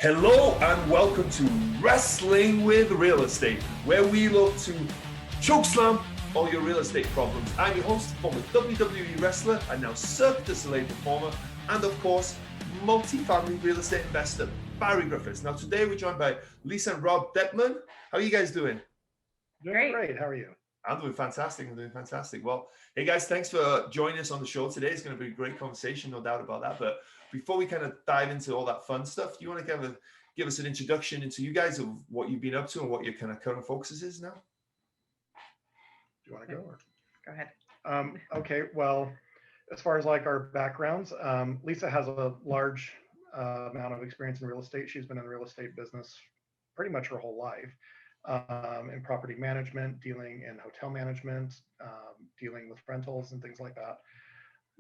Hello and welcome to Wrestling with Real Estate, where we look to chokeslam all your real estate problems. I'm your host, former WWE wrestler and now Cirque du Soleil performer, and of course, multi-family real estate investor, Barri Griffiths. Now today we're joined by Lesa and Rob Deadman. How are you guys doing? Great. How are you? I'm doing fantastic. Well, hey guys, thanks for joining us on the show today. It's going to be a great conversation, no doubt about that. But before we kind of dive into all that fun stuff, do you want to give us an introduction into you guys of what you've been up to and what your kind of current focus is now? Do you want to go? Go ahead. Okay. Well, as far as like our backgrounds, Lesa has a large amount of experience in real estate. She's been in the real estate business pretty much her whole life. In property management, dealing in hotel management, dealing with rentals and things like that.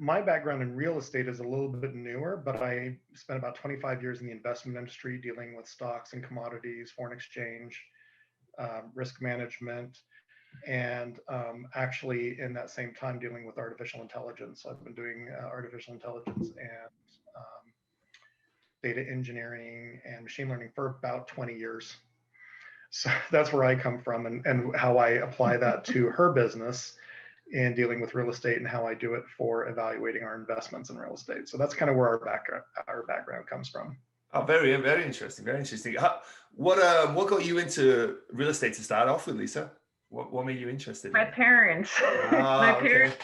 My background in real estate is a little bit newer, but I spent about 25 years in the investment industry dealing with stocks and commodities, foreign exchange, risk management, and actually in that same time dealing with artificial intelligence. I've been doing artificial intelligence and data engineering and machine learning for about 20 years. So that's where I come from and how I apply that to her business in dealing with real estate and how I do it for evaluating our investments in real estate. So that's kind of where our background comes from. Oh, very interesting. What got you into real estate to start off with, Lesa? What made you interested? My parents. My parents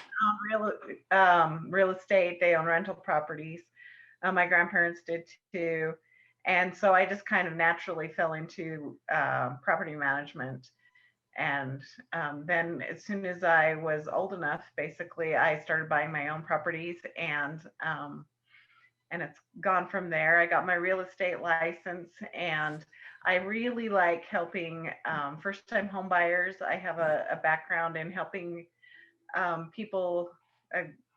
own real estate. They own rental properties. My grandparents did too. And so I just kind of naturally fell into property management. And then as soon as I was old enough, basically, I started buying my own properties, and it's gone from there. I got my real estate license, and I really like helping first-time home buyers. I have a background in helping people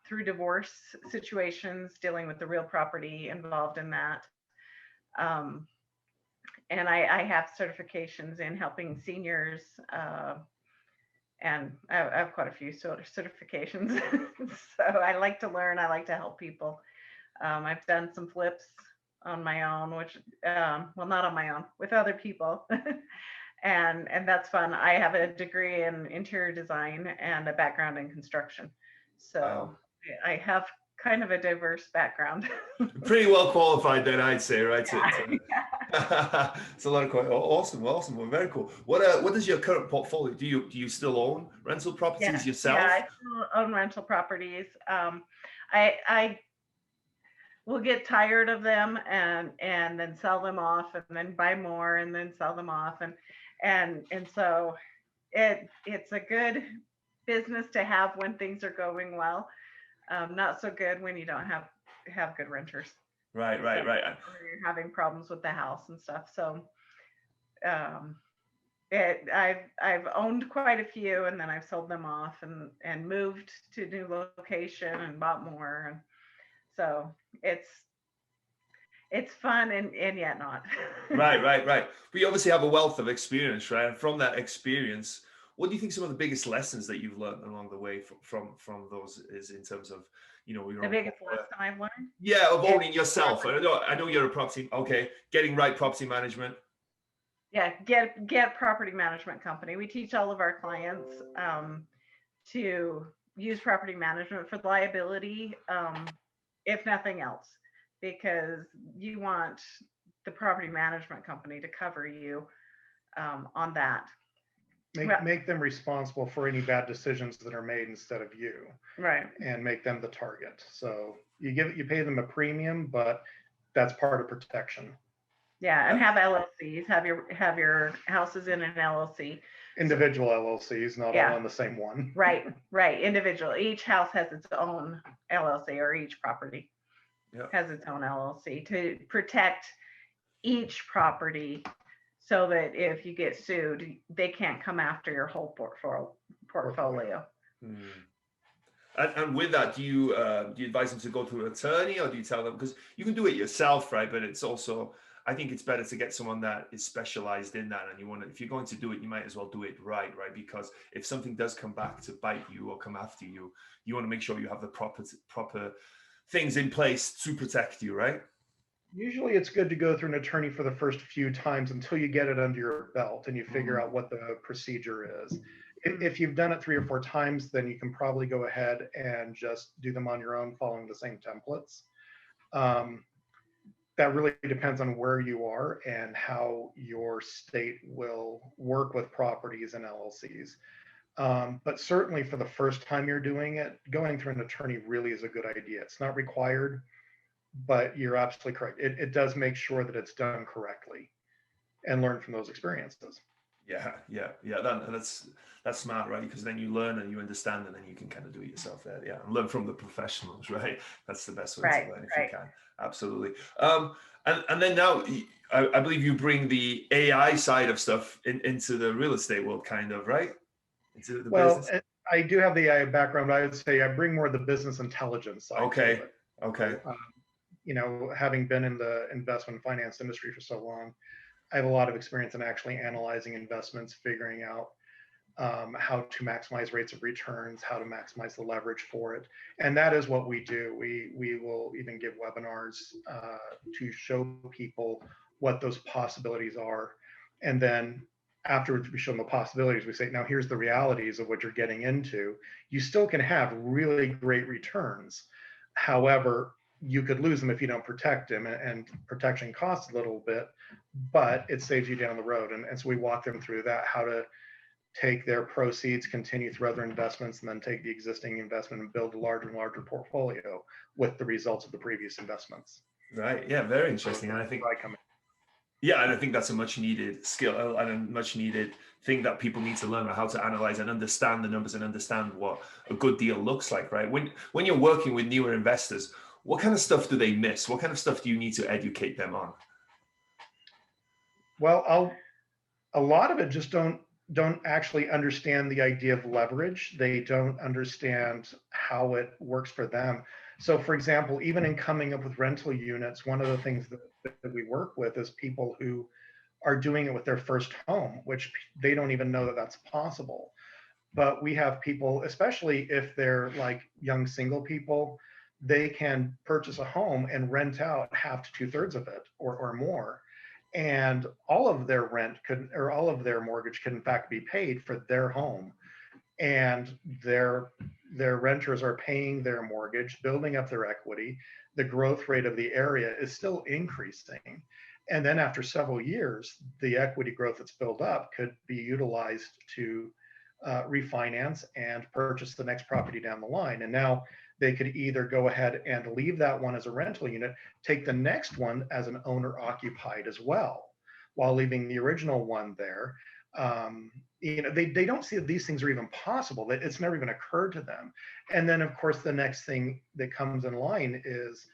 through divorce situations, dealing with the real property involved in that. And I have certifications in helping seniors, and I have quite a few certifications. So I like to learn. I like to help people. I've done some flips on my own, which, well, not on my own, with other people. and that's fun. I have a degree in interior design and a background in construction. So I have kind of a diverse background. Pretty well qualified then, I'd say, right? Yeah. It's a lot of awesome. Well, very cool. What is your current portfolio? Do you still own rental properties yourself? Yeah, I still own rental properties. I will get tired of them and then sell them off, and then buy more and then sell them off, and so it's a good business to have when things are going well. Not so good when you don't have good renters. Right. Or you're having problems with the house and stuff. So I've owned quite a few, and then I've sold them off and moved to a new location and bought more. And so it's fun and yet not. Right. We obviously have a wealth of experience, right? And from that experience, what do you think some of the biggest lessons that you've learned along the way from those is in terms of, your the biggest lesson I've learned? Yeah, of owning yourself. I know you're a property. Okay, getting right property management. Yeah, get property management company. We teach all of our clients to use property management for liability, if nothing else, because you want the property management company to cover you on that. Make them responsible for any bad decisions that are made instead of you, right? And make them the target. So you pay them a premium, but that's part of protection. Yeah, and have LLCs. Have your houses in an LLC. Individual LLCs, not all on the same one. Right. Individual. Each house has its own LLC, or each property has its own LLC to protect each property, so that if you get sued, they can't come after your whole portfolio. And with that, do you advise them to go to an attorney, or do you tell them, because you can do it yourself, right? But it's also, I think it's better to get someone that is specialized in that. And if you're going to do it, you might as well do it right? Because if something does come back to bite you or come after you, you want to make sure you have the proper things in place to protect you, right? Usually it's good to go through an attorney for the first few times until you get it under your belt and you figure out what the procedure is. If you've done it 3 or 4 times, then you can probably go ahead and just do them on your own following the same templates. That really depends on where you are and how your state will work with properties and LLCs. But certainly for the first time you're doing it, going through an attorney really is a good idea. It's not required, but you're absolutely correct. It does make sure that it's done correctly and learn from those experiences. Yeah. That's smart, right? Because then you learn and you understand, and then you can kind of do it yourself there. Yeah, and learn from the professionals, right? That's the best way to learn if you can. Absolutely. And then now, I believe you bring the AI side of stuff into the real estate world, kind of, right? Into the business. I do have the AI background. I would say I bring more of the business intelligence side. Okay. Okay. Having been in the investment finance industry for so long, I have a lot of experience in actually analyzing investments, figuring out how to maximize rates of returns, how to maximize the leverage for it. And that is what we do. We will even give webinars to show people what those possibilities are. And then afterwards, we show them the possibilities. We say, now here's the realities of what you're getting into. You still can have really great returns. However, you could lose them if you don't protect them, and protection costs a little bit, but it saves you down the road. And so we walk them through that, how to take their proceeds, continue through other investments, and then take the existing investment and build a larger and larger portfolio with the results of the previous investments. Right. Yeah. Very interesting. And I think and I think that's a much needed skill and a much needed thing that people need to learn, how to analyze and understand the numbers and understand what a good deal looks like, right? When you're working with newer investors, what kind of stuff do they miss? What kind of stuff do you need to educate them on? Well, a lot of it just don't actually understand the idea of leverage. They don't understand how it works for them. So for example, even in coming up with rental units, one of the things that we work with is people who are doing it with their first home, which they don't even know that that's possible. But we have people, especially if they're like young single people, they can purchase a home and rent out half to 2/3 of it or more. And all of their rent could, or all of their mortgage could in fact be paid for their home. And their renters are paying their mortgage, building up their equity. The growth rate of the area is still increasing. And then after several years, the equity growth that's built up could be utilized to refinance and purchase the next property down the line. And now they could either go ahead and leave that one as a rental unit, take the next one as an owner occupied as well, while leaving the original one there. They don't see that these things are even possible. It's never even occurred to them. And then of course, the next thing that comes in line is,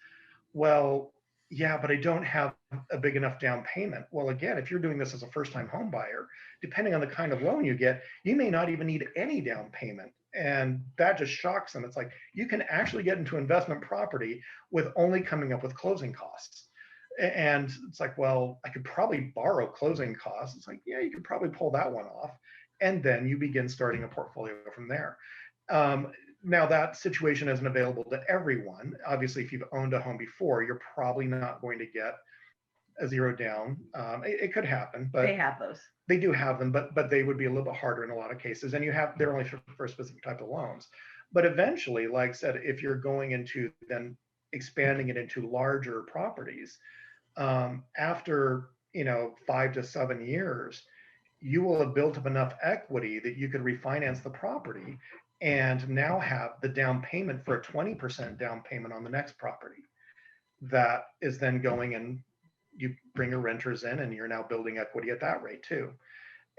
well, yeah, but I don't have a big enough down payment. Well, again, if you're doing this as a first-time home buyer, depending on the kind of loan you get, you may not even need any down payment. And that just shocks them. It's like, you can actually get into investment property with only coming up with closing costs. And it's like, well, I could probably borrow closing costs. It's like, yeah, you could probably pull that one off. And then you begin starting a portfolio from there. Now that situation isn't available to everyone. Obviously, if you've owned a home before, you're probably not going to get a zero down. It could happen, but they have those. They do have them, but they would be a little bit harder in a lot of cases. And they're only for a specific type of loans. But eventually, like I said, if you're going into then expanding it into larger properties, after 5 to 7 years, you will have built up enough equity that you could refinance the property and now have the down payment for a 20% down payment on the next property. That is then going, and you bring your renters in and you're now building equity at that rate too.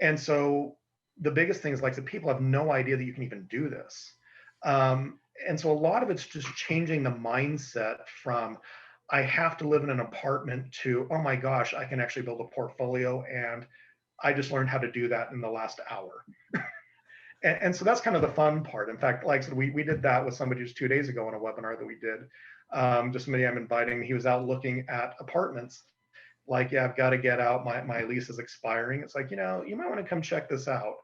And so the biggest thing is, like, the people have no idea that you can even do this. And so a lot of it's just changing the mindset from, I have to live in an apartment, to, oh my gosh, I can actually build a portfolio, and I just learned how to do that in the last hour. And so that's kind of the fun part. In fact, like I said, we did that with somebody just 2 days ago on a webinar that we did. Just somebody I'm inviting, he was out looking at apartments. Like, yeah, I've got to get out. My lease is expiring. It's like, you might want to come check this out.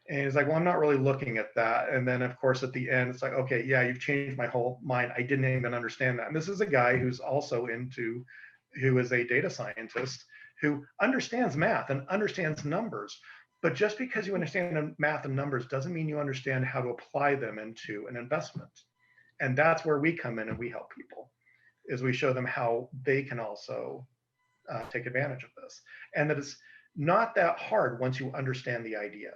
And he's like, well, I'm not really looking at that. And then of course, at the end, it's like, okay, yeah, you've changed my whole mind. I didn't even understand that. And this is a guy who's also into who is a data scientist who understands math and understands numbers. But just because you understand math and numbers doesn't mean you understand how to apply them into an investment. And that's where we come in and we help people, is we show them how they can also take advantage of this. And that it's not that hard once you understand the idea.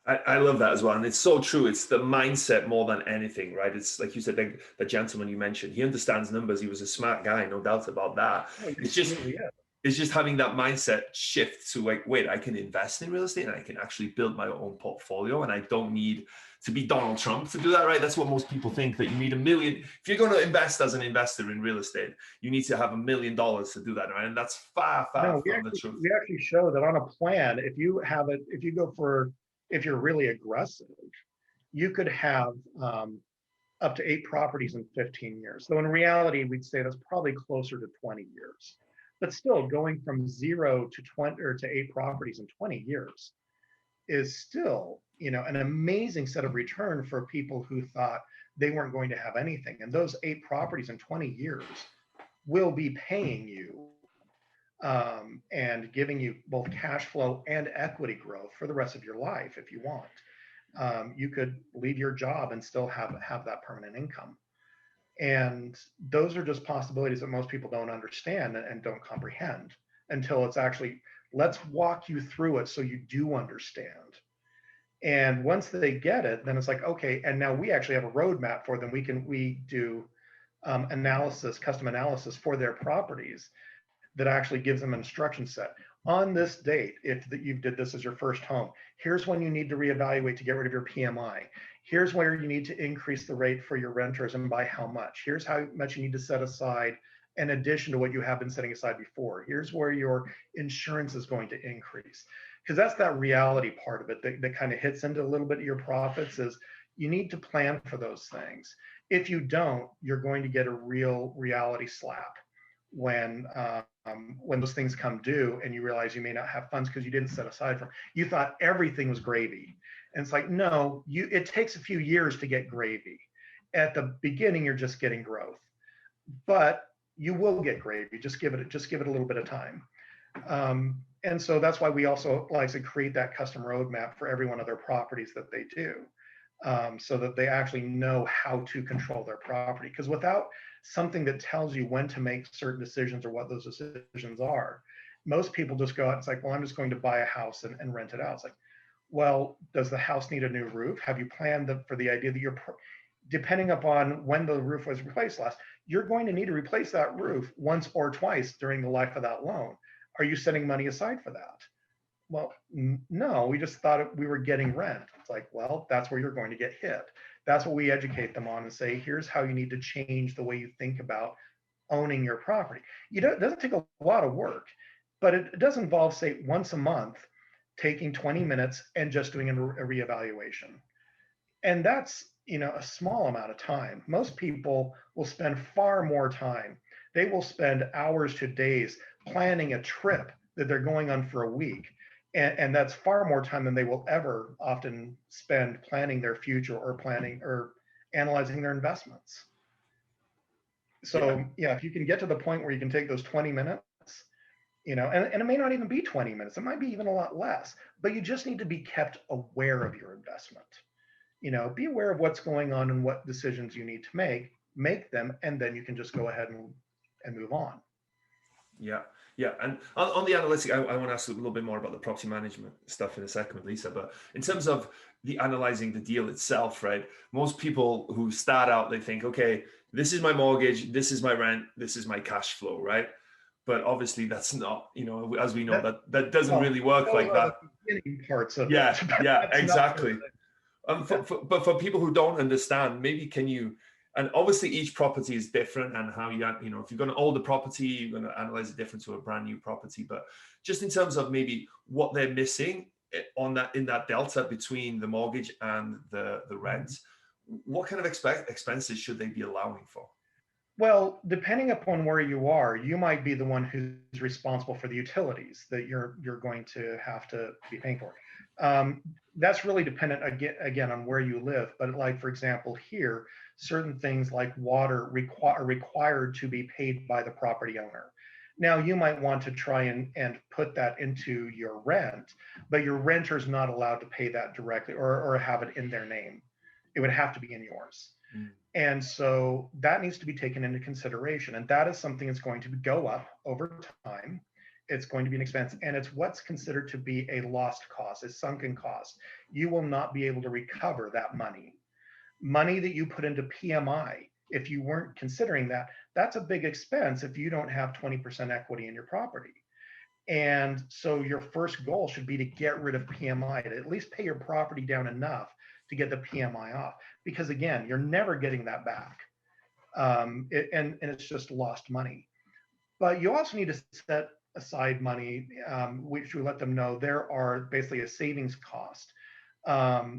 I love that as well. And it's so true. It's the mindset more than anything, right? It's like you said, the gentleman you mentioned, he understands numbers. He was a smart guy, no doubt about that. It's just having that mindset shift to like, wait, I can invest in real estate and I can actually build my own portfolio. And I don't need to be Donald Trump to do that, right? That's what most people think, that you need $1 million. If you're going to invest as an investor in real estate, you need to have $1 million to do that, right? And that's far from the truth. We actually show that on a plan, if you're really aggressive, you could have up to 8 properties in 15 years. So in reality, we'd say that's probably closer to 20 years. But still, going from 0 to 20 or to 8 properties in 20 years is still, an amazing set of return for people who thought they weren't going to have anything. And those 8 properties in 20 years will be paying you and giving you both cash flow and equity growth for the rest of your life if you want. You could leave your job and still have that permanent income. And those are just possibilities that most people don't understand and don't comprehend until it's actually, let's walk you through it so you do understand. And once they get it, then it's like, okay, and now we actually have a roadmap for them. We do custom analysis for their properties that actually gives them an instruction set. On this date, if you did this as your first home, here's when you need to reevaluate to get rid of your PMI. Here's where you need to increase the rate for your renters and by how much. Here's how much you need to set aside in addition to what you have been setting aside before. Here's where your insurance is going to increase. Because that's that reality part of it that kind of hits into a little bit of your profits, is you need to plan for those things. If you don't, you're going to get a real reality slap when those things come due and you realize you may not have funds because you didn't set aside for them. You thought everything was gravy. And it's like, no, it takes a few years to get gravy. At the beginning, you're just getting growth, but you will get gravy. Just give it a little bit of time. And so that's why we also like to create that custom roadmap for every one of their properties that they do, so that they actually know how to control their property. Because without something that tells you when to make certain decisions or what those decisions are, most people just go out and it's like, well, I'm just going to buy a house and rent it out. It's like, well, does the house need a new roof? Have you planned for the idea that depending upon when the roof was replaced last, you're going to need to replace that roof once or twice during the life of that loan. Are you setting money aside for that? Well, no, we just thought we were getting rent. It's like, well, that's where you're going to get hit. That's what we educate them on and say, here's how you need to change the way you think about owning your property. It doesn't take a lot of work, but it does involve, say, once a month, taking 20 minutes and just doing a reevaluation. And that's, a small amount of time. Most people will spend far more time. They will spend hours to days planning a trip that they're going on for a week. And that's far more time than they will ever often spend planning their future or planning or analyzing their investments. So if you can get to the point where you can take those 20 minutes, and it may not even be 20 minutes, it might be even a lot less, but you just need to be kept aware of your investment. Be aware of what's going on and what decisions you need to make them, and then you can just go ahead and move on. Yeah. And on the analytic, I want to ask a little bit more about the property management stuff in a second with Lesa, but in terms of the analyzing the deal itself, right? Most people who start out, they think, okay, this is my mortgage, this is my rent, this is my cash flow, right? But obviously that's not, as we know, that doesn't really work like that. The beginning parts of yeah, it. Yeah, exactly. But for people who don't understand, maybe can you, and obviously each property is different, and how if you're going to own the property, you're going to analyze it different to a brand new property. But just in terms of maybe what they're missing in that delta between the mortgage and the rent, what kind of expenses should they be allowing for? Well, depending upon where you are, you might be the one who's responsible for the utilities that you're going to have to be paying for. That's really dependent again on where you live. But like, for example, here, certain things like water are required to be paid by the property owner. Now, you might want to try and put that into your rent, but your renter's not allowed to pay that directly or have it in their name. It would have to be in yours. And so that needs to be taken into consideration. And that is something that's going to go up over time. It's going to be an expense. And it's what's considered to be a lost cost, a sunken cost. You will not be able to recover that money. Money that you put into PMI, if you weren't considering that, that's a big expense if you don't have 20% equity in your property. And so your first goal should be to get rid of PMI, to at least pay your property down enough to get the PMI off. Because again, you're never getting that back. And it's just lost money. But you also need to set aside money, which we let them know there are basically a savings cost,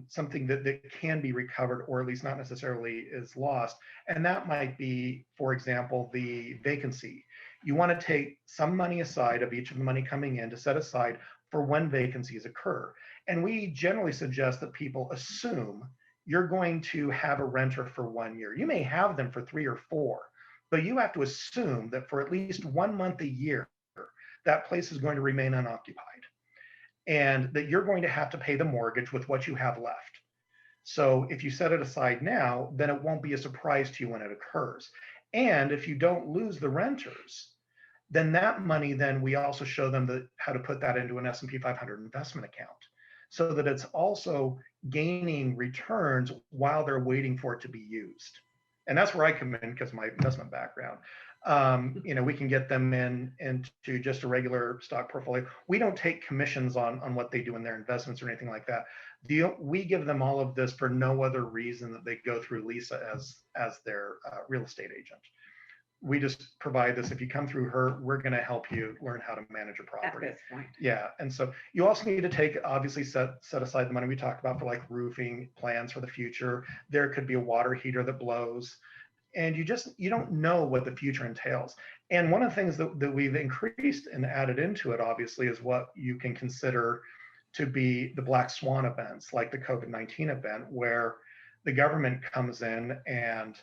something that can be recovered or at least not necessarily is lost. And that might be, for example, the vacancy. You want to take some money aside of each of the money coming in to set aside for when vacancies occur. And we generally suggest that people assume you're going to have a renter for 1 year. You may have them for 3 or 4, but you have to assume that for at least 1 month a year, that place is going to remain unoccupied and that you're going to have to pay the mortgage with what you have left. So if you set it aside now, then it won't be a surprise to you when it occurs. And if you don't lose the renters, then that money, then we also show them how to put that into an S&P 500 investment account so that it's also gaining returns while they're waiting for it to be used. And that's where I come in because of my investment background. We can get them into just a regular stock portfolio. We don't take commissions on what they do in their investments or anything like that. We give them all of this for no other reason that they go through Lesa as their real estate agent. We just provide this. If you come through her, we're going to help you learn how to manage a property. At this point. Yeah. And so you also need to obviously set aside the money we talked about for like roofing plans for the future. There could be a water heater that blows. And you don't know what the future entails. And one of the things that we've increased and added into it, obviously, is what you can consider to be the black swan events, like the COVID-19 event, where the government comes in and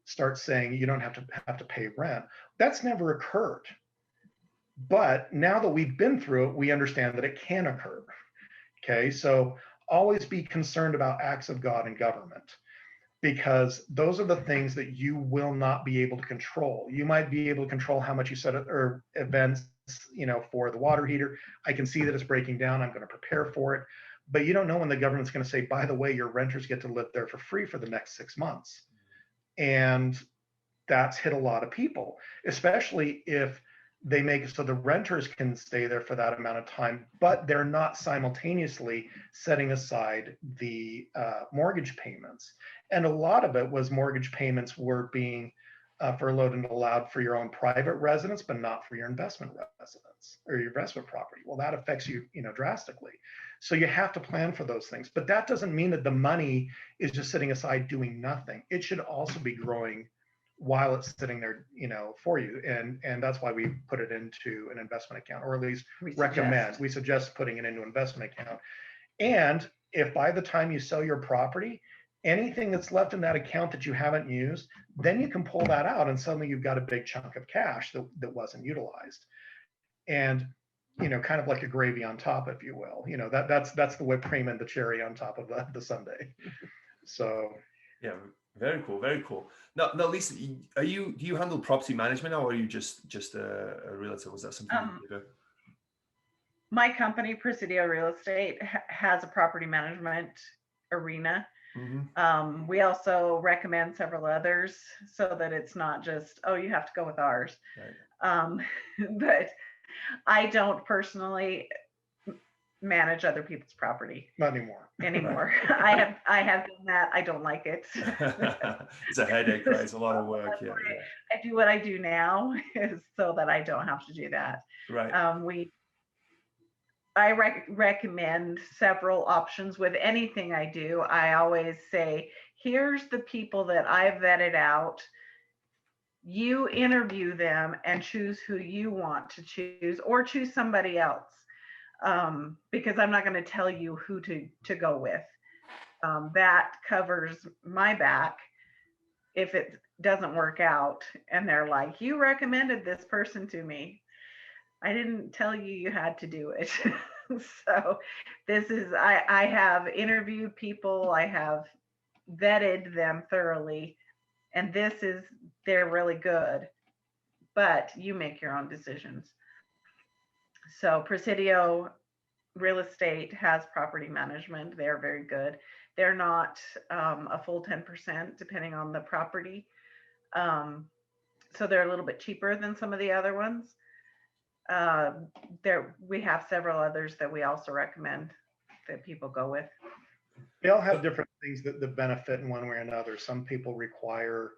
starts saying you don't have to pay rent. That's never occurred. But now that we've been through it, we understand that it can occur. Okay, so always be concerned about acts of God in government, because those are the things that you will not be able to control. You might be able to control how much you set it, or events, for the water heater. I can see that it's breaking down. I'm going to prepare for it. But you don't know when the government's going to say, by the way, your renters get to live there for free for the next 6 months. And that's hit a lot of people, especially if they make it so the renters can stay there for that amount of time, but they're not simultaneously setting aside the mortgage payments. And a lot of it was mortgage payments were being furloughed and allowed for your own private residence, but not for your investment residence or your investment property. Well, that affects you, drastically. So you have to plan for those things. But that doesn't mean that the money is just sitting aside doing nothing. It should also be growing while it's sitting there, for you. And that's why we put it into an investment account, or at least we suggest putting it into an investment account. And if by the time you sell your property, anything that's left in that account that you haven't used, then you can pull that out and suddenly you've got a big chunk of cash that wasn't utilized. And, kind of like a gravy on top, if you will, that's the whipped cream and the cherry on top of the sundae. So. Yeah. Very cool. Very cool. Now, Lesa, do you handle property management, or are you just a realtor? Was that something you do? My company, Presidio Real Estate, has a property management arena. Mm-hmm. We also recommend several others so that it's not just, you have to go with ours. Right. But I don't personally manage other people's property. Not anymore. I have done that. I don't like it. It's a headache, right? It's a lot of work. Yeah. I do what I do now is so that I don't have to do that. Right. I recommend several options with anything I do. I always say, here's the people that I've vetted out You interview them and choose who you want to choose, or choose somebody else, because I'm not going to tell you who to go with. That covers my back if it doesn't work out and they're like, you recommended this person to me. I didn't tell you you had to do it. So this is, I have interviewed people, I have vetted them thoroughly, and they're really good, but you make your own decisions. So Presidio Real Estate has property management. They're very good. They're not a full 10%, depending on the property. So they're a little bit cheaper than some of the other ones. We have several others that we also recommend that people go with. They all have different things that benefit in one way or another. Some people require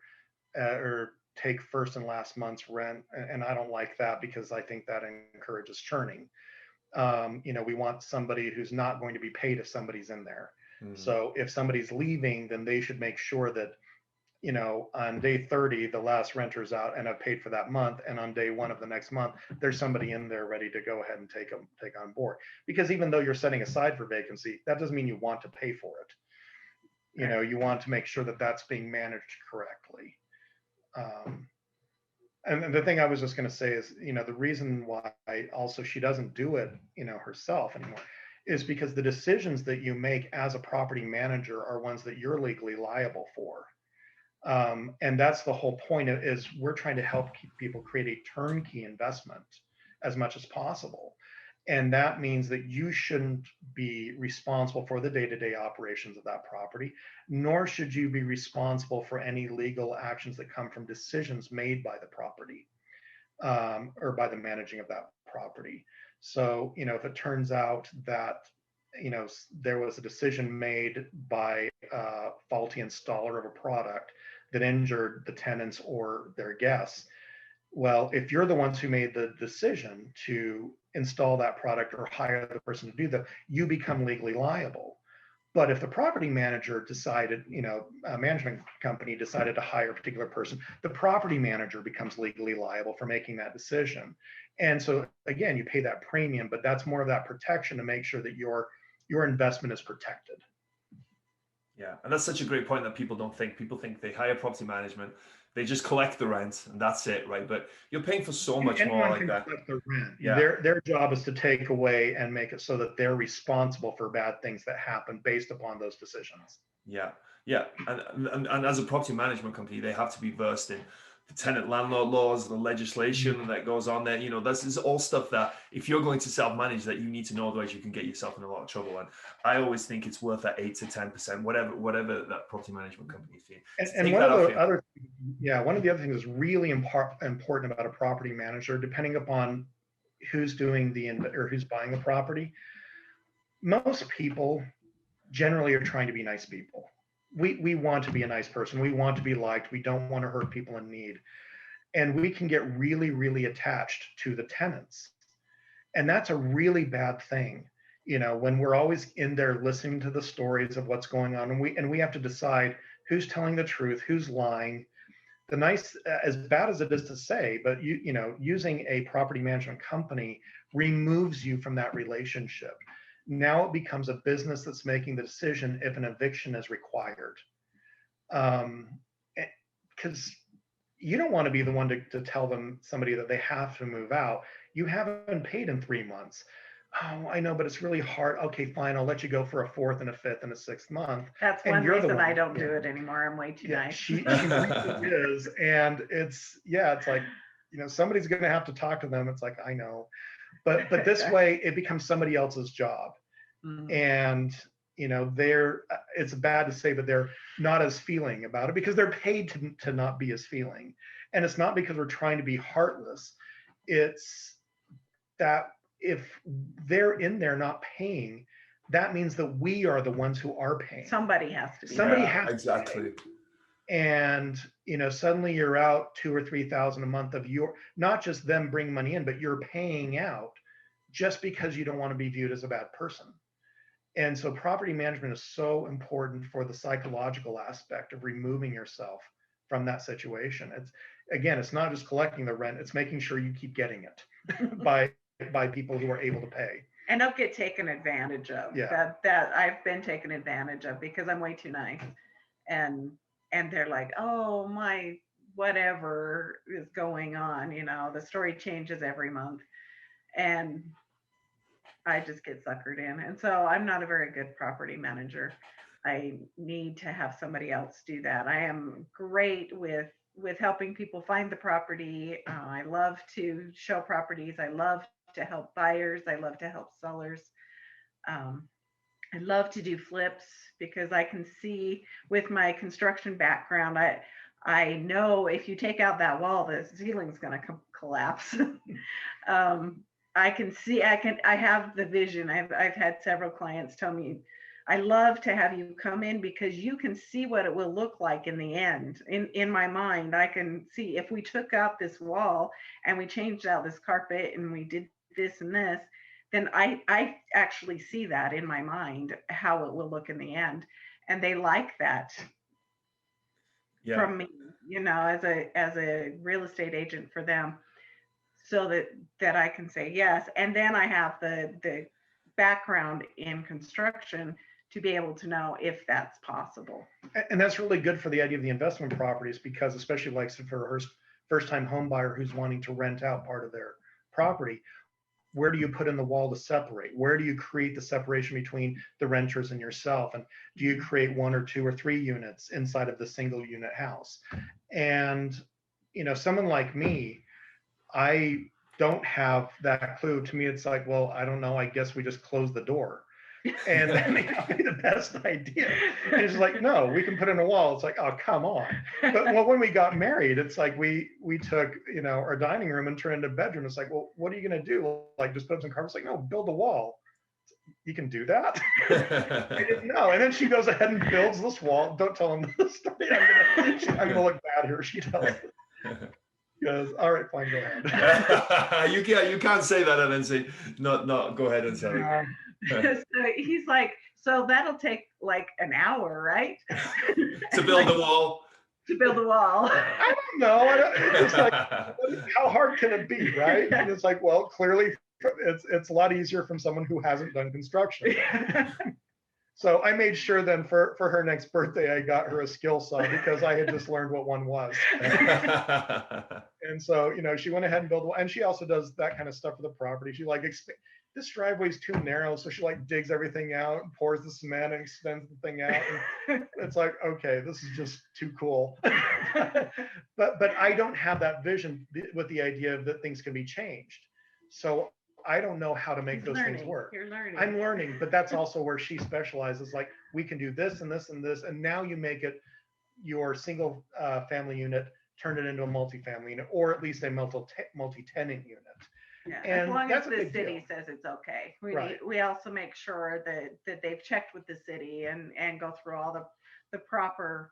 or take first and last month's rent, and I don't like that because I think that encourages churning. We want somebody who's not going to be paid if somebody's in there. So if somebody's leaving, then they should make sure that, on day 30, the last renter's out and I've paid for that month. And on day 1 of the next month, there's somebody in there ready to go ahead and take on board. Because even though you're setting aside for vacancy, that doesn't mean you want to pay for it. You want to make sure that that's being managed correctly. And the thing I was just going to say is, the reason why also she doesn't do it, herself anymore, is because the decisions that you make as a property manager are ones that you're legally liable for. And that's the whole point is we're trying to help people create a turnkey investment as much as possible. And that means that you shouldn't be responsible for the day-to-day operations of that property, nor should you be responsible for any legal actions that come from decisions made by the property or by the managing of that property. So, if it turns out that, there was a decision made by a faulty installer of a product that injured the tenants or their guests, well, if you're the ones who made the decision to install that product or hire the person to do that, you become legally liable. But if the property manager decided, a management company decided to hire a particular person, the property manager becomes legally liable for making that decision. And so again, you pay that premium, but that's more of that protection to make sure that your investment is protected. Yeah, and that's such a great point that people don't think. People think they hire property management, they just collect the rent, and that's it, right? But you're paying for so much more like that. The rent. Yeah. Their job is to take away and make it so that they're responsible for bad things that happen based upon those decisions. Yeah, and as a property management company, they have to be versed in the tenant landlord laws, the legislation that goes on there. This is all stuff that if you're going to self-manage, that you need to know, otherwise you can get yourself in a lot of trouble. And I always think it's worth that 8 to 10%, whatever that property management company fee. And one of the other things that's really important about a property manager, depending upon who's doing who's buying the property, most people generally are trying to be nice people. We want to be a nice person. We want to be liked. We don't want to hurt people in need. And we can get really, really attached to the tenants. And that's a really bad thing. When we're always in there listening to the stories of what's going on, and we have to decide who's telling the truth, who's lying. As bad as it is to say, but using a property management company removes you from that relationship. Now it becomes a business that's making the decision if an eviction is required. Because you don't want to be the one to tell somebody that they have to move out. You haven't paid in 3 months. Oh, I know, but it's really hard. Okay, fine. I'll let you go for a 4th and a 5th and a 6th month. That's one reason I don't do it anymore. I'm way too nice. She really is. And it's like, somebody's going to have to talk to them. It's like, I know. But this way it becomes somebody else's job. Mm-hmm. And it's bad to say, but they're not as feeling about it because they're paid to not be as feeling. And it's not because we're trying to be heartless. It's that if they're in there not paying, that means that we are the ones who are paying. Somebody has to be. Exactly. And suddenly you're out $2,000 or $3,000 a month of not just them bring money in, but you're paying out just because you don't want to be viewed as a bad person. And so property management is so important for the psychological aspect of removing yourself from that situation. again, it's not just collecting the rent, it's making sure you keep getting it by people who are able to pay. And don't get taken advantage of. Yeah. That I've been taken advantage of because I'm way too nice. And they're like, oh my, whatever is going on, the story changes every month. And I just get suckered in. And so I'm not a very good property manager. I need to have somebody else do that. I am great with helping people find the property. I love to show properties. I love to help buyers. I love to help sellers. I love to do flips because I can see with my construction background, I know if you take out that wall, the ceiling's going to collapse. I can see, I have the vision. I've had several clients tell me, I love to have you come in because you can see what it will look like in the end. In my mind, I can see if we took out this wall and we changed out this carpet and we did this and this, then I actually see that in my mind, how it will look in the end. And they like that from me, as a real estate agent for them, so that I can say yes. And then I have the background in construction to be able to know if that's possible. And that's really good for the idea of the investment properties, because especially like for a first-time home buyer who's wanting to rent out part of their property, where do you put in the wall to separate? Where do you create the separation between the renters and yourself? And do you create 1 or 2 or 3 units inside of the single unit house? And, someone like me, I don't have that clue. To me, it's like, well, I don't know. I guess we just close the door. And that may not be the best idea. And it's like, no, we can put in a wall. It's like, oh, come on. But when we got married, it's like we took, our dining room and turned it into a bedroom. It's like, well, what are you going to do? Like, just put up some carpet? It's like, no, build a wall. You can do that? I didn't know. And then she goes ahead and builds this wall. Don't tell him the story. I'm gonna look bad here. She tells it. Goes, all right, fine, go ahead. You can't say that and then say, no, go ahead and say it. So he's like, so that'll take like an hour, right? To build the wall. To build a wall. I don't know. It's like, how hard can it be, right? And it's like, well, clearly it's a lot easier from someone who hasn't done construction. So I made sure then for her next birthday, I got her a skill saw because I had just learned what one was. And so, she went ahead and built, and she also does that kind of stuff for the property. She this driveway's too narrow. So she digs everything out, pours the cement and extends the thing out. And it's like, okay, this is just too cool. But I don't have that vision with the idea that things can be changed. So I don't know how to make those things work. You're learning. I'm learning, but that's also where she specializes. Like, we can do this and this and this, and now you make it your single family unit, turn it into a multifamily unit, or at least a multi-tenant unit. Yeah, and as long as that's the city says it's okay. We also make sure that they've checked with the city and go through all the proper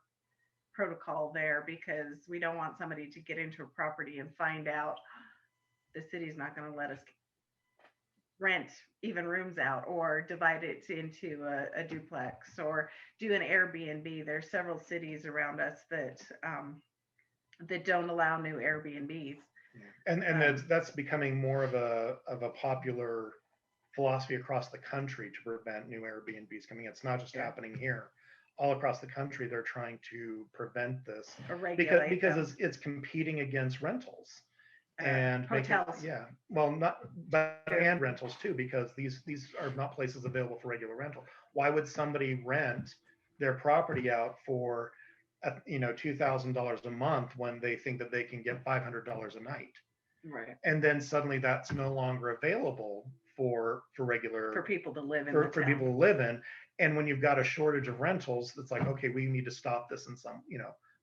protocol there, because we don't want somebody to get into a property and find out the city's not going to let us rent even rooms out or divide it into a duplex or do an Airbnb. There's several cities around us that don't allow new Airbnbs. And that's becoming more of a popular philosophy across the country to prevent new Airbnbs coming in. It's not just happening here. All across the country, they're trying to prevent this because it's competing against rentals. And hotels. And rentals too, because these are not places available for regular rental. Why would somebody rent their property out for $2,000 a month when they think that they can get $500 a night? Right. And then suddenly that's no longer available for people to live in. For people to live in. And when you've got a shortage of rentals, it's like, okay, we need to stop this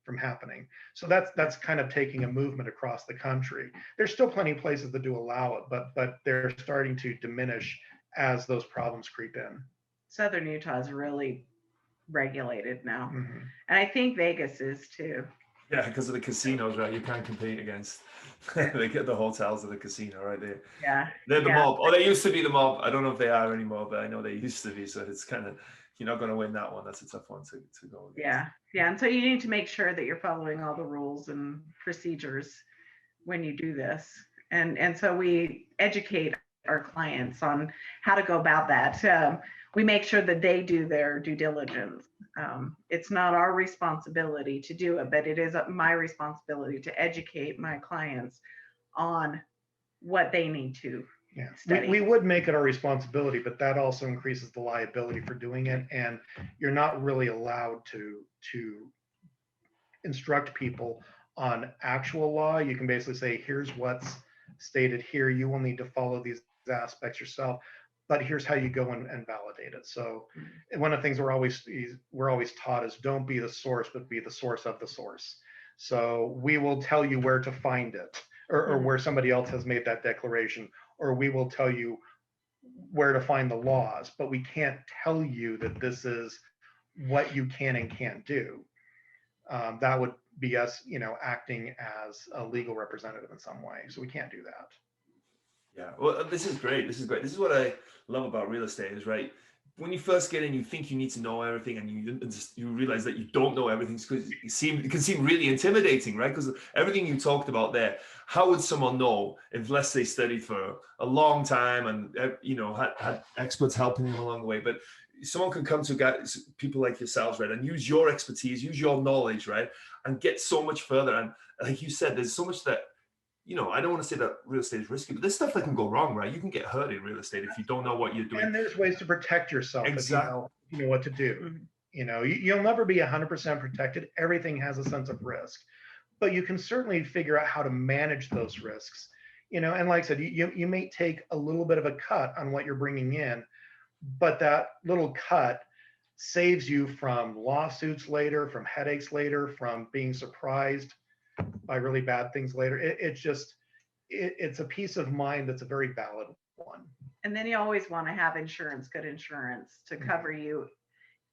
from happening. So that's kind of taking a movement across the country. There's still plenty of places that do allow it, but they're starting to diminish as those problems creep in. Southern Utah is really regulated now. Mm-hmm. And I think Vegas is too. Yeah, because of the casinos, right? You can't compete against they get the hotels of the casino, right? They're the mob. Or they used to be the mob. I don't know if they are anymore, but I know they used to be. So it's kind of, you're not going to win that one. That's a tough one to go against. Yeah. And so you need to make sure that you're following all the rules and procedures when you do this. And so we educate our clients on how to go about that. We make sure that they do their due diligence. It's not our responsibility to do it, but it is my responsibility to educate my clients on what they need to study. We would make it our responsibility, but that also increases the liability for doing it. And you're not really allowed to instruct people on actual law. You can basically say, here's what's stated here. You will need to follow these aspects yourself, but here's how you go and validate it. So one of the things we're always taught is don't be the source, but be the source of the source. So we will tell you where to find it, or where somebody else has made that declaration, or we will tell you where to find the laws, but we can't tell you that this is what you can and can't do. That would be us, acting as a legal representative in some way. So we can't do that. Yeah, well, this is great. This is what I love about real estate is, right, when you first get in, you think you need to know everything, and you realize that you don't know everything, because it can seem really intimidating, right? Because everything you talked about there, how would someone know unless they studied for a long time and had experts helping them along the way? But someone can come to people like yourselves, right, and use your expertise, use your knowledge, right, and get so much further. And like you said, there's so much that, I don't want to say that real estate is risky, but there's stuff that can go wrong, right? You can get hurt in real estate if you don't know what you're doing. And there's ways to protect yourself. Exactly. If you know what to do. You'll never be 100% protected. Everything has a sense of risk, but you can certainly figure out how to manage those risks. And like I said, you may take a little bit of a cut on what you're bringing in, but that little cut saves you from lawsuits later, from headaches later, from being surprised by really bad things later. It's a peace of mind that's a very valid one. And then you always want to have good insurance to cover you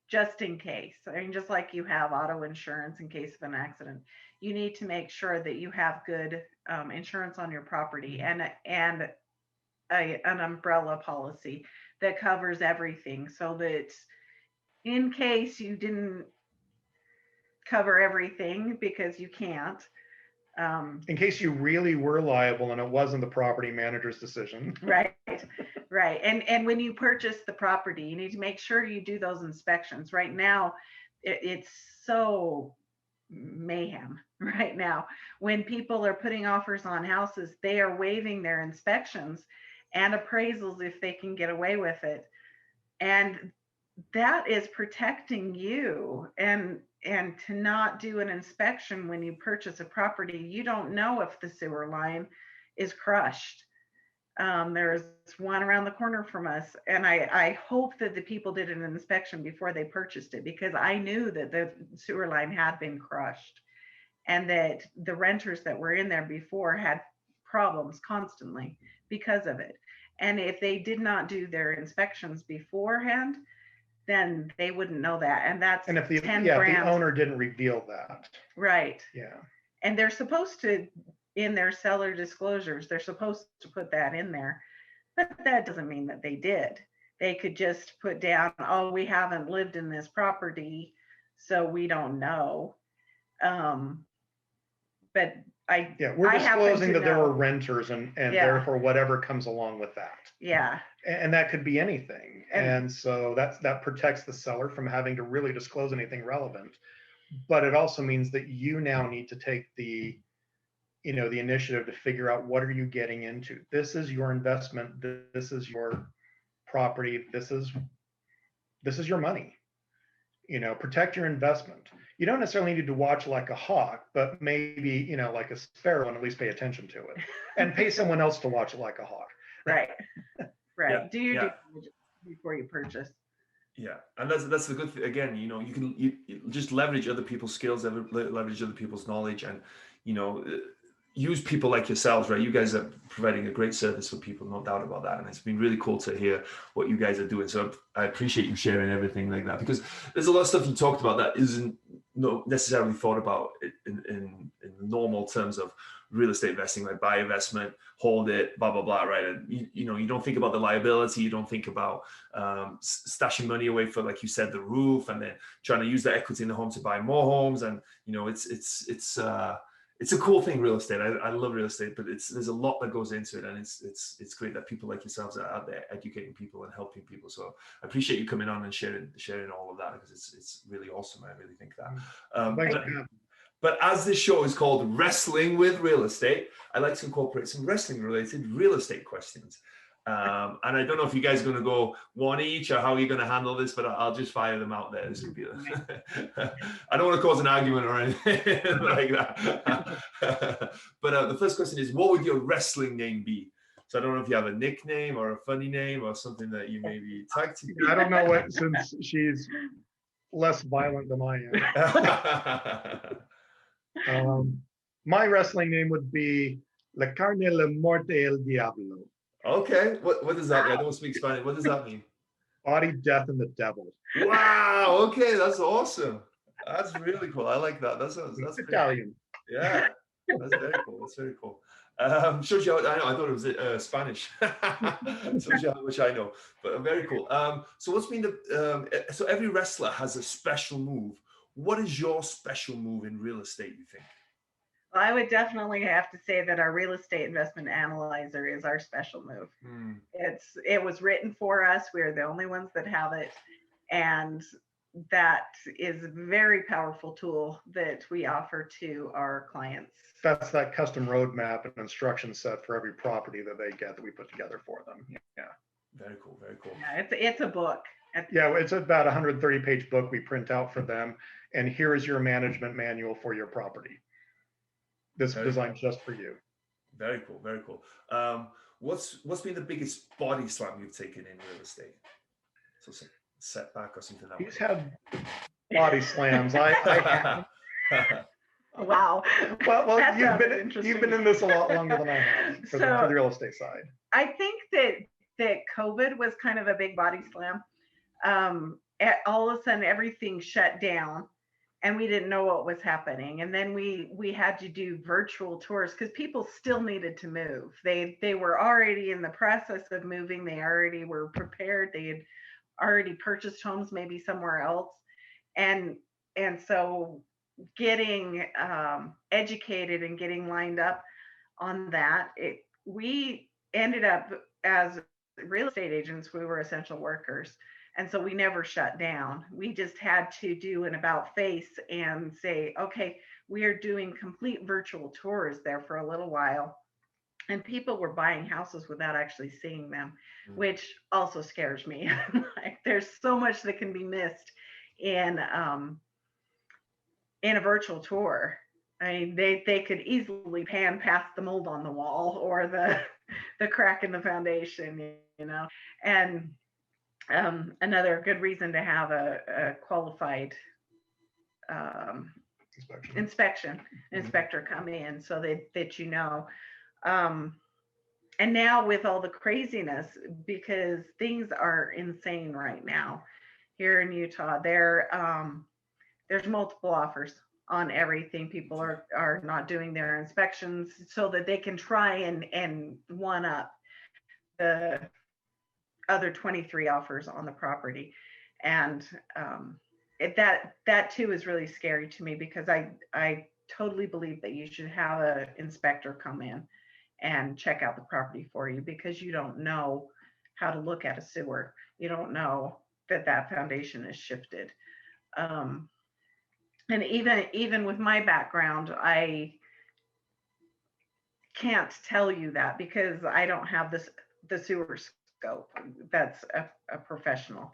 just in case. I mean, just like you have auto insurance in case of an accident, you need to make sure that you have good insurance on your property and an umbrella policy that covers everything, so that in case you didn't cover everything, because you can't. In case you really were liable and it wasn't the property manager's decision. Right. And when you purchase the property, you need to make sure you do those inspections. Right now, it's so mayhem right now. When people are putting offers on houses, they are waiving their inspections and appraisals if they can get away with it. And that is protecting you. And to not do an inspection when you purchase a property, you don't know if the sewer line is crushed. There's one around the corner from us, and I hope that the people did an inspection before they purchased it, because I knew that the sewer line had been crushed and that the renters that were in there before had problems constantly because of it. And if they did not do their inspections beforehand, then they wouldn't know that. And that's if the owner didn't reveal that. Right. Yeah. And they're supposed to, in their seller disclosures, they're supposed to put that in there, but that doesn't mean that they did. They could just put down, oh, we haven't lived in this property, so we don't know. But we're disclosing that there were renters and therefore whatever comes along with that. Yeah. And that could be anything. And so that protects the seller from having to really disclose anything relevant. But it also means that you now need to take the initiative to figure out, what are you getting into? This is your investment. This is your property. This is your money. Protect your investment. You don't necessarily need to watch like a hawk, but maybe, like a sparrow, and at least pay attention to it, and pay someone else to watch it like a hawk. Right. Yeah. Do your due diligence before you purchase. Yeah, and that's the good thing. Again, you just leverage other people's skills, leverage other people's knowledge, and use people like yourselves, right? You guys are providing a great service for people, no doubt about that. And it's been really cool to hear what you guys are doing. So I appreciate you sharing everything like that, because there's a lot of stuff you talked about that isn't necessarily thought about in normal terms of real estate investing, like buy investment, hold it, blah, blah, blah, right? And you don't think about the liability. You don't think about stashing money away for, like you said, the roof, and then trying to use that equity in the home to buy more homes. And, it's a cool thing, real estate. I love real estate, but there's a lot that goes into it, and it's great that people like yourselves are out there educating people and helping people. So I appreciate you coming on and sharing all of that, because it's really awesome. I really think that. But as this show is called Wrestling with Real Estate, I like to incorporate some wrestling related real estate questions. And I don't know if you guys are going to go one each or how you're going to handle this, but I'll just fire them out there. This could be I don't want to cause an argument or anything like that. But the first question is, what would your wrestling name be? So I don't know if you have a nickname or a funny name or something that you maybe tag to. I don't know what, since she's less violent than I am. My wrestling name would be La Carne, La Muerte, El Diablo. Okay, what does that mean? I don't speak Spanish. What does that mean? Body, death, and the devil. Wow. Okay, that's awesome. That's really cool. I like that. That's Italian. Yeah, that's very cool. That's very cool. Shows you. I thought it was Spanish. Shows you how much I know. But very cool. So what's been so every wrestler has a special move. What is your special move in real estate, you think? Well, I would definitely have to say that our real estate investment analyzer is our special move. It was written for us. We're the only ones that have it. And that is a very powerful tool that we offer to our clients. That's that custom roadmap and instruction set for every property that they get that we put together for them. Yeah. Very cool. Very cool. Yeah, it's a book. Yeah, it's about a 130-page book we print out for them. And here is your management manual for your property. This is designed just for you. Very cool. Very cool. What's been the biggest body slam you've taken in real estate? So some setback or something like that. He's had body slams. I have. Wow. Well, you've been in this a lot longer than I have for the real estate side. I think that COVID was kind of a big body slam. All of a sudden, everything shut down. And we didn't know what was happening. And then we had to do virtual tours because people still needed to move. They were already in the process of moving. They already were prepared. They had already purchased homes maybe somewhere else. And so getting educated and getting lined up on that, we ended up as real estate agents, we were essential workers. And so we never shut down. We just had to do an about face and say, okay, we are doing complete virtual tours there for a little while. And people were buying houses without actually seeing them, which also scares me. Like, there's so much that can be missed in a virtual tour. I mean, they could easily pan past the mold on the wall or the crack in the foundation, and another good reason to have a qualified inspector come in so that and now with all the craziness, because things are insane right now here in Utah, there's multiple offers on everything. People are not doing their inspections so that they can try and one up the other 23 offers on the property. And that too is really scary to me, because I totally believe that you should have an inspector come in and check out the property for you, because you don't know how to look at a sewer. You don't know that foundation is shifted. And even with my background, I can't tell you that because I don't have the sewer scope. That's a professional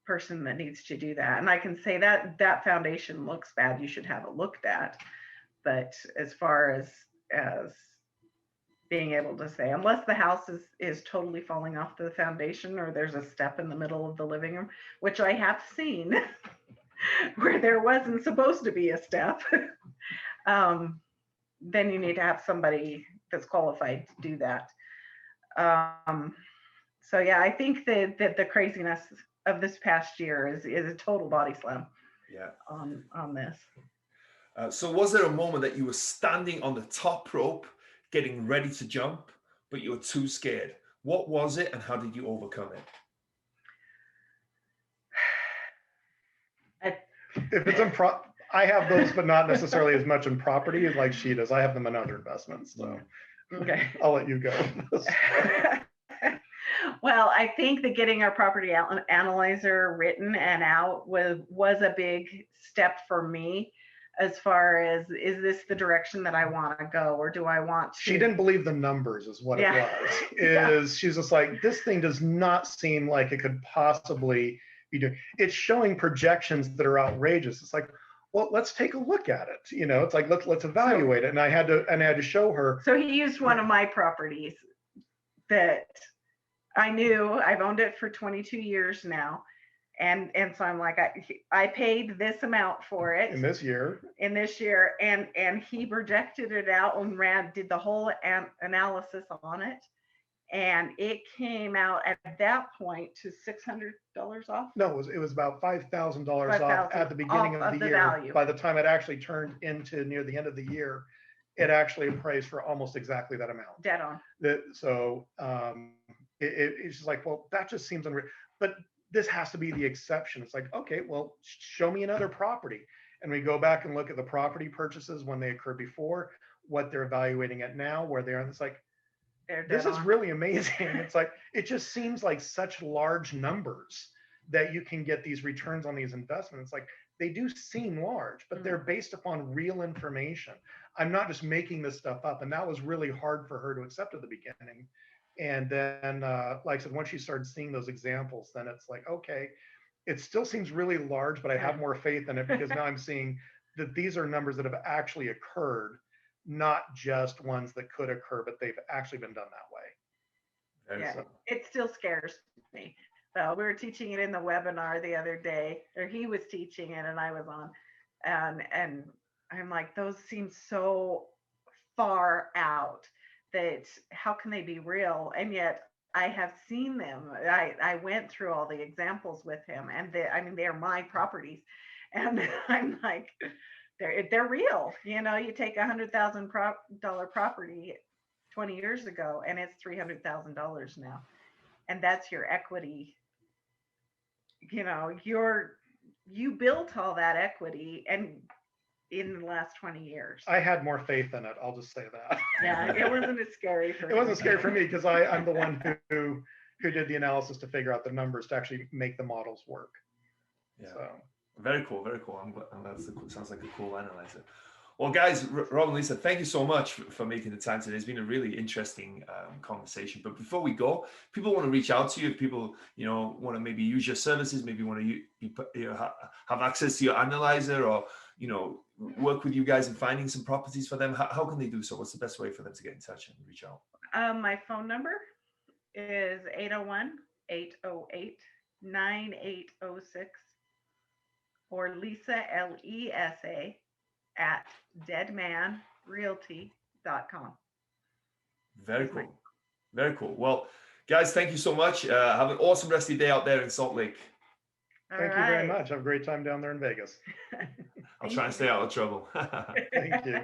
person that needs to do that. And I can say that foundation looks bad, you should have it looked at. But as far as being able to say, unless the house is totally falling off the foundation, or there's a step in the middle of the living room, which I have seen where there wasn't supposed to be a step, then you need to have somebody that's qualified to do that. So yeah, I think that the craziness of this past year is a total body slam. Yeah. On this. So was there a moment that you were standing on the top rope, getting ready to jump, but you were too scared? What was it, and how did you overcome it? If it's in I have those, but not necessarily as much in property as like she does. I have them in other investments. So Okay. I'll let you go. Well, I think that getting our property analyzer written and out was a big step for me, as far as, is this the direction that I want to go, or do I want to? She didn't believe the numbers is what it was. She's just like, this thing does not seem like it could possibly be doing. It's showing projections that are outrageous. It's like, well, let's take a look at it. You know, it's like, let's evaluate it. And I had to show her. So he used one of my properties that I knew. I've owned it for 22 years now. And so I'm like, I paid this amount for it in this year, and he projected it out and did the whole analysis on it. And it came out at that point to $600 off. No, it was about $5,000 off at the beginning of the year. Value. By the time it actually turned into near the end of the year, it actually appraised for almost exactly that amount. Dead on. So it's just like, well, that just seems unreal. But this has to be the exception. It's like, okay, well, show me another property. And we go back and look at the property purchases when they occurred before, what they're evaluating at now, where they are. And it's like, this is really amazing. It's like, it just seems like such large numbers that you can get these returns on these investments. Like, they do seem large, but they're based upon real information. I'm not just making this stuff up. And that was really hard for her to accept at the beginning. And then, like I said, once she started seeing those examples, then it's like, okay, it still seems really large, but I have more faith in it, because now I'm seeing that these are numbers that have actually occurred, not just ones that could occur, but they've actually been done that way. Yeah, so it still scares me. So we were teaching it in the webinar the other day, or he was teaching it and I was on, and I'm like, those seem so far out that how can they be real? And yet I have seen them. I went through all the examples with him, and they're my properties, and I'm like, they're real. You know, you take $100,000 property 20 years ago, and it's $300,000 now, and that's your equity. You know, you built all that equity, and in the last 20 years. I had more faith in it. I'll just say that. Yeah, it wasn't as scary for me. It wasn't scary for me, because I'm the one who did the analysis to figure out the numbers to actually make the models work. Yeah. So. Very cool. Very cool. Sounds like a cool analyzer. Well, guys, Rob and Lesa, thank you so much for making the time today. It's been a really interesting conversation. But before we go, people want to reach out to you. If people, want to maybe use your services, maybe want to have access to your analyzer, or, work with you guys in finding some properties for them, how can they do so? What's the best way for them to get in touch and reach out? My phone number is 801-808-9806, or Lesa, Lesa, at deadmanrealty.com. Very cool. Very cool. Well, guys, thank you so much. Have an awesome rest of your day out there in Salt Lake. Thank you very much. Have a great time down there in Vegas. I'll try and stay out of trouble. Thank you.